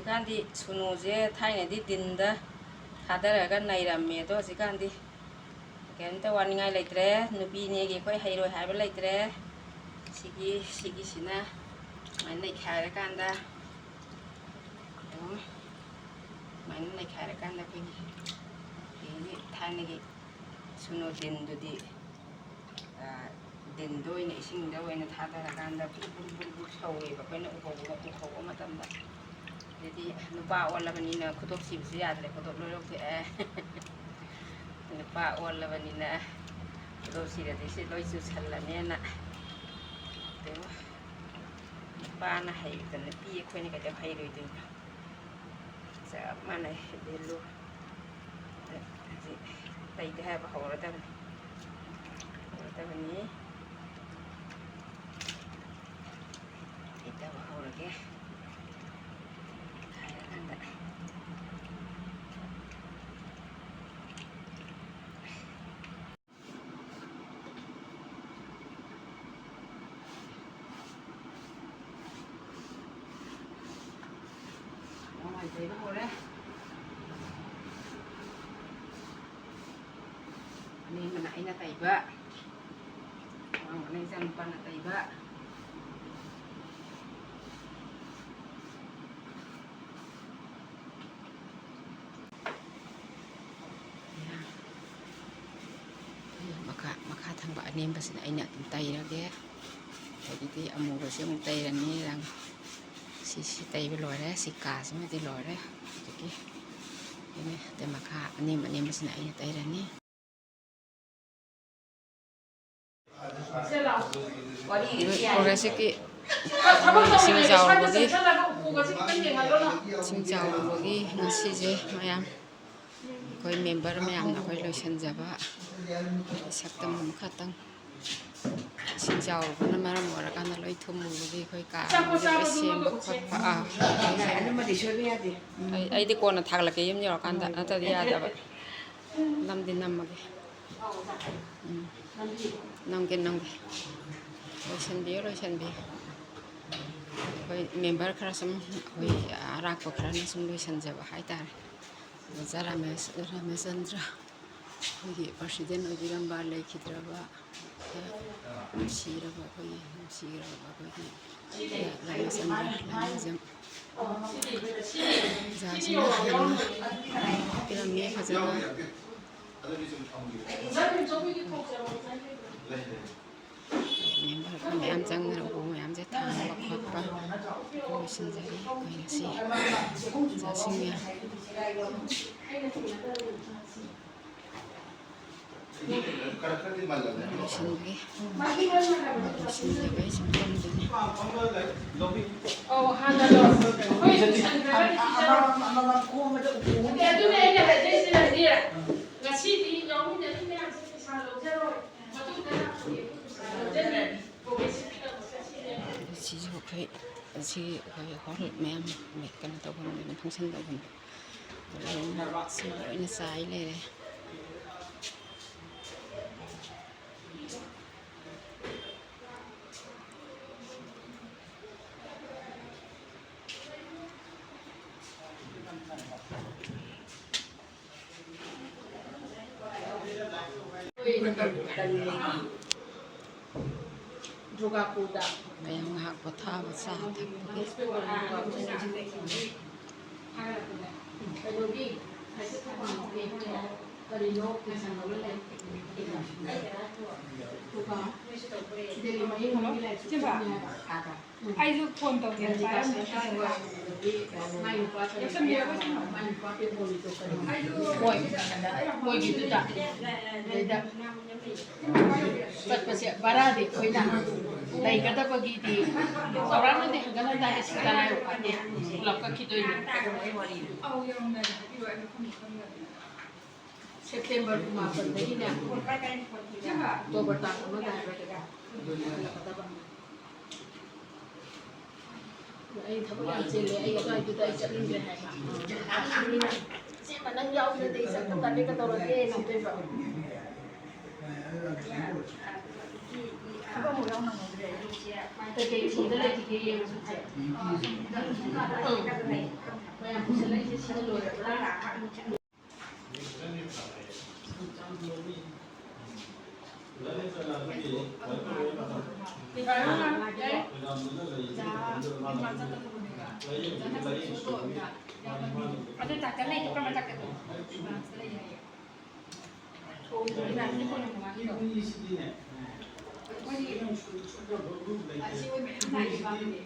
ꯍꯧꯖꯤꯛꯀꯥꯟꯗꯤ ꯁꯨꯅꯨꯁꯦ ꯊꯥꯏꯅꯗꯤ ꯗꯤꯟꯗ ꯊꯥꯗꯔꯒ ꯅꯩꯔꯝꯃꯦ ꯑꯗꯣ ꯍꯧꯖꯤꯛꯀꯥꯟꯗꯤ ꯀꯩꯝꯇ ꯋꯥꯅꯤꯡꯉꯥꯏ ꯂꯩꯇ꯭ꯔꯦ ꯅꯨꯄꯤꯅꯦꯒꯤ ꯑꯩꯈꯣꯏ ꯍꯩꯔꯣꯏ ꯍꯥꯏꯕ ꯂꯩꯇ꯭ꯔꯦ ꯁꯤꯒꯤꯁꯤꯅ ꯁꯨꯃꯥꯏꯅ ꯅꯩꯈꯥꯏꯔꯀꯥꯟꯗ ꯑꯗꯨꯝ ꯁꯨꯃꯥꯏꯅ ꯅꯩꯈꯥꯏꯔꯀꯥꯟꯗ ꯑꯩꯈꯣꯏꯒꯤ ꯊꯥꯏꯅꯒꯤ ꯁꯨꯅꯨ ꯗꯤꯟꯗꯨꯗꯤ ꯗꯤꯟꯗꯣ ꯑꯣꯏꯅ ꯏꯁꯤꯡꯗ ꯑꯣꯏꯅ ꯊꯥꯗꯔꯀꯥꯟꯗ ꯕꯨꯛ ꯁꯧꯋꯦꯕ ꯑꯩꯈꯣꯏꯅ ꯎꯍꯧꯕ ꯃꯇꯝꯗ ꯑꯗꯩꯗꯤ ꯅꯨꯄꯥ ꯑꯣꯜꯂꯕꯅꯤꯅ ꯈꯨꯗꯣꯞ ꯁꯤꯕꯁꯨ ꯌꯥꯗ꯭ꯔꯦ ꯈꯨꯗꯣꯞ ꯂꯣꯏ ꯂꯧꯊꯣꯛꯑꯦ ꯅꯨꯄꯥ ꯑꯣꯜꯂꯕꯅꯤꯅ ꯈꯨꯗꯣꯞ ꯁꯤꯔꯗꯤ ꯁꯤ ꯂꯣꯏ ꯆꯨꯁꯜꯂꯅꯦꯅ ꯅꯨꯄꯥꯅ ꯍꯩꯕꯗ ꯅꯨꯄꯤ ꯑꯩꯈꯣꯏꯅ ꯀꯩꯗꯧ ꯍꯩꯔꯣꯏꯗꯣꯏꯅꯣ ꯆꯞ ꯃꯥꯟꯅꯩ ꯚꯦꯂꯨ ꯍꯧꯖꯤꯛ ꯇꯩꯗꯦ ꯍꯥꯏꯕ ꯍꯧꯔꯗꯕꯅꯤ ꯇꯩꯗꯕ ꯍꯧꯔꯒꯦ ꯍꯥꯏꯔꯀꯥꯟꯗ tꯩꯕ ꯍꯧꯔꯦ ꯑꯅꯤꯃꯅ ꯑꯩꯅ ꯇꯩꯕ ꯑꯋꯥꯡꯕꯅ ꯏꯆꯥꯅꯨꯄꯥꯅ ꯇꯩꯕ ꯃꯈꯥ ꯊꯪꯕ ꯑꯅꯦꯝꯕꯁꯤꯅ ꯑꯩꯅ ꯑꯗꯨꯝ ꯇꯩꯔꯒꯦ ꯑꯗꯒꯤꯗꯤ ꯑꯃꯨꯕꯁꯤ ꯑꯃꯨꯛ ꯇꯩꯔꯅꯤ ꯁꯤ ꯇꯩꯕ ꯂꯣꯏꯔꯦ ꯁꯤ ꯀꯥꯁꯤꯃꯗꯤ ꯂꯣꯏꯔꯦ ꯍꯧꯖꯤꯛꯀꯤ ꯑꯗꯩ ꯃꯈꯥ ꯑꯅꯦꯝꯕꯁꯤꯅ ꯑꯩꯅ ꯇꯩꯔꯅꯤ ꯄ꯭ꯔꯣꯒ꯭ꯔꯦꯁꯤꯛꯀꯤ ꯏꯁꯤꯡ ꯆꯥꯎꯔꯨꯕꯒꯤ ꯉꯁꯤꯁꯦ ꯃꯌꯥꯝ ꯑꯩꯈꯣꯏ ꯃꯦꯝꯕꯔ ꯃꯌꯥꯝꯅ ꯑꯩꯈꯣꯏ ꯂꯣꯏꯁꯤꯟꯖꯕ ꯁꯛꯇꯝ ꯑꯃꯈꯛꯇꯪ ꯏꯁꯤꯡ ꯆꯥꯎꯔꯨꯕꯅ ꯃꯔꯝ ꯑꯣꯏꯔꯀꯥꯟꯗ ꯂꯣꯏ ꯊꯨꯝꯃꯨꯕꯒꯤ ꯑꯩꯈꯣꯏ ꯀꯥ ꯂꯣꯏ ꯁꯦꯝꯕ ꯈꯣꯠꯄ ꯑꯩꯗꯤ ꯀꯣꯟꯅ ꯊꯥꯒꯠꯂꯛꯀꯦ ꯌꯨꯝ ꯌꯧꯔꯀꯥꯟꯗ ꯅꯠꯇ꯭ꯔꯗꯤ ꯌꯥꯗꯕ ꯅꯝꯗꯤ ꯅꯝꯃꯒꯦ ꯅꯝꯒꯦ ꯂꯣꯏꯁꯟꯕꯤꯌꯨ ꯑꯩꯈꯣꯏ ꯃꯦꯝꯕꯔ ꯈꯔ ꯁꯨꯝ ꯑꯩꯈꯣꯏ ꯑꯔꯥꯛꯄ ꯈꯔꯅ ꯁꯨꯝ ꯂꯣꯏꯁꯟꯖꯕ ꯍꯥꯏꯇꯥꯔꯦ ꯑꯣꯖꯥ ꯔꯥꯃꯦꯆꯟꯗ꯭ꯔ ꯑꯩꯈꯣꯏꯒꯤ ꯄ꯭ꯔꯁꯤꯗꯦꯟ ꯑꯣꯏꯕꯤꯔꯝꯕ ꯂꯩꯈꯤꯗ꯭ꯔꯕ ꯅꯨꯡꯁꯤꯈ꯭ꯔꯕ ꯑꯩꯈꯣꯏꯒꯤ ꯔꯥꯃꯦꯆꯟꯗ꯭ꯔ ꯂꯥꯏꯅꯤꯡꯖꯝ ꯑꯣꯖꯥꯁꯤꯅ ꯌꯥꯝꯅ ꯄꯤꯔꯝꯃꯤ ꯐꯖꯅ ꯃꯦꯝꯕꯔ ꯃꯌꯥꯝ ꯆꯪꯗꯅ ꯎꯄꯨ ꯃꯌꯥꯝꯁꯦ ꯊꯥꯡꯕ ꯈꯣꯠꯄ ꯂꯣꯏꯁꯤꯟꯖꯔꯤ ꯑꯩꯈꯣꯏ ꯉꯁꯤ ꯑꯣꯖꯥꯁꯤꯡ ꯃꯌꯥꯝ ꯂꯣꯏꯁꯤꯟꯖꯕꯩ ꯁꯨꯝ ꯇꯝꯗꯣꯏꯅꯤ ꯉꯁꯤꯗꯤ ꯌꯥꯎꯃꯤꯟꯅꯔꯤ ꯃꯌꯥꯝꯁꯦ ꯄꯩꯁꯥ ꯂꯧꯖꯔꯣꯏ ꯁꯤꯁꯨ ꯑꯩꯈꯣꯏ ꯍꯣꯜ ꯃꯌꯥꯝ ꯀꯩꯅꯣ ꯇꯧꯐꯝ ꯐꯪꯁꯟ ꯇꯧꯐꯝ ꯂꯣꯏꯅ ꯆꯥꯏ ꯂꯩꯔꯦ ꯃꯌꯥꯝ ꯉꯥꯏꯍꯥꯛ ꯄꯣꯊꯥꯕ ꯆꯥ ꯊꯛꯄꯒꯤ ꯀꯔꯤꯅꯣ ꯑꯩꯁꯨ ꯐꯣꯟ ꯇꯧꯒꯦ ꯃꯣꯏꯒꯤꯗꯨꯗ ꯆꯠꯄꯁꯦ ꯚꯔꯥꯗꯤ ꯑꯩꯈꯣꯏꯅ ꯂꯩꯒꯗꯕꯒꯤꯗꯤ ꯆꯥꯎꯔꯥꯛꯅꯗꯤ ꯍꯟꯒꯠ ꯍꯟꯗꯥ ꯂꯤꯁꯤꯡ 10 ꯐꯪꯉꯦ ꯄꯨꯂꯞ ꯀꯛꯈꯤꯗꯣꯏꯅꯦ ꯁꯦꯞꯇꯦꯝꯕꯔ 9ꯗꯒꯤꯅꯦ ꯑꯣꯛꯇꯣꯕꯔ ꯇꯥꯡ 1ꯗ ꯍꯥꯏꯕ꯭ꯔꯥ ꯑꯩ ꯊꯕꯛ ꯌꯥꯝ ꯆꯤꯜꯂꯦ ꯑꯩ ꯑꯗꯨꯋꯥꯏꯗꯨꯗ ꯑꯩ ꯆꯠꯅꯤꯡꯗ꯭ꯔꯦ ꯍꯥꯏꯕ ꯏꯆꯦꯃ ꯅꯪ ꯌꯥꯎꯗ꯭ꯔꯗꯤ ꯑꯩ ꯆꯠꯄ ꯇꯜꯂꯦ ꯀꯩꯗꯧꯔꯒꯦ ꯅꯝꯗꯣꯏꯕ 对，给提的那几个业务是这样。我也不是那些新路人啦。ada cakap ni juga macam tu. Nanti pun yang mana tu? Asyik nak ibadah ni.